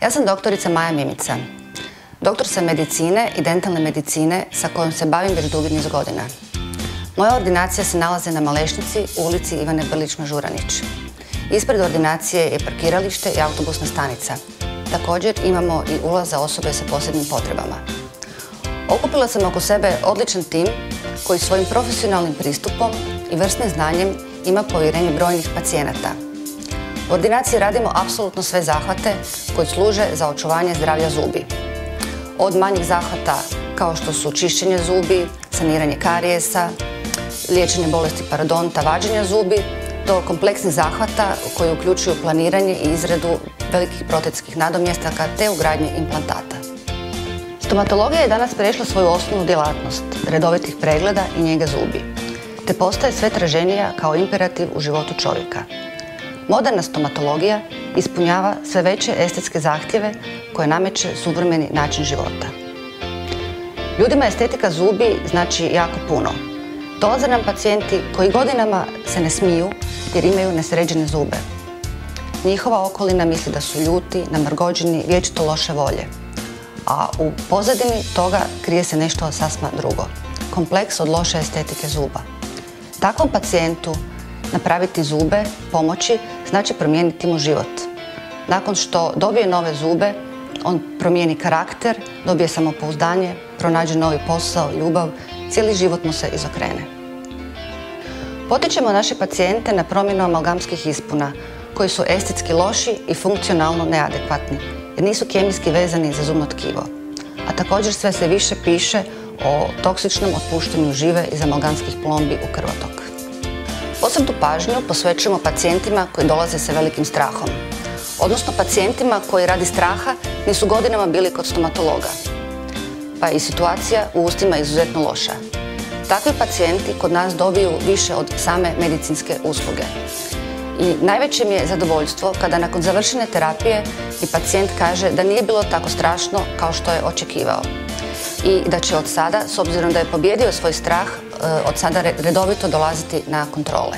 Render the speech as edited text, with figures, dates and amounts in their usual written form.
Ja sam doktorica Maja Mimica. Doktor sam medicine i dentalne medicine sa kojom se bavim već dugi niz godina. Moja ordinacija se nalazi na Malešnici u ulici Ivane Brlić-Mažuranić. Ispred ordinacije je parkiralište i autobusna stanica. Također imamo i ulaz za osobe sa posebnim potrebama. Okupila sam oko sebe odličan tim koji svojim profesionalnim pristupom i vrsnim znanjem ima povjerenje brojnih pacijenata. U ordinaciji radimo apsolutno sve zahvate koji služe za očuvanje zdravlja zubi. Od manjih zahvata kao što su čišćenje zubi, saniranje karijesa, liječenje bolesti parodonta, vađenja zubi, do kompleksnih zahvata koji uključuju planiranje i izradu velikih protetskih nadomjestaka te ugradnje implantata. Stomatologija je danas prešla svoju osnovnu djelatnost, redovitih pregleda i njege zubi, te postaje sve traženija kao imperativ u životu čovjeka. Moderna stomatologija ispunjava sve veće estetske zahtjeve koje nameće suvremeni način života. Ljudima estetika zubi znači jako puno. Dolaze nam pacijenti koji godinama se ne smiju jer imaju nesređene zube. Njihova okolina misli da su ljuti, namrgođeni, vječito loše volje. A u pozadini toga krije se nešto sasma drugo. Kompleks od loše estetike zuba. Takvom pacijentu napraviti zube, pomoći, znači promijeniti mu život. Nakon što dobije nove zube, on promijeni karakter, dobije samopouzdanje, pronađe novi posao, ljubav, cijeli život mu se izokrene. Potičemo naše pacijente na promjenu amalgamskih ispuna, koji su estetski loši i funkcionalno neadekvatni, jer nisu kemijski vezani za zubno tkivo. A također sve se više piše o toksičnom otpuštanju žive iz amalgamskih plombi u krvotok. Posebnu pažnju posvećujemo pacijentima koji dolaze sa velikim strahom, odnosno pacijentima koji radi straha nisu godinama bili kod stomatologa, pa je i situacija u ustima izuzetno loša. Takvi pacijenti kod nas dobiju više od same medicinske usluge. I najveće mi je zadovoljstvo kada nakon završene terapije i pacijent kaže da nije bilo tako strašno kao što je očekivao. I da će od sada, s obzirom da je pobijedio svoj strah, od sada redovito dolaziti na kontrole.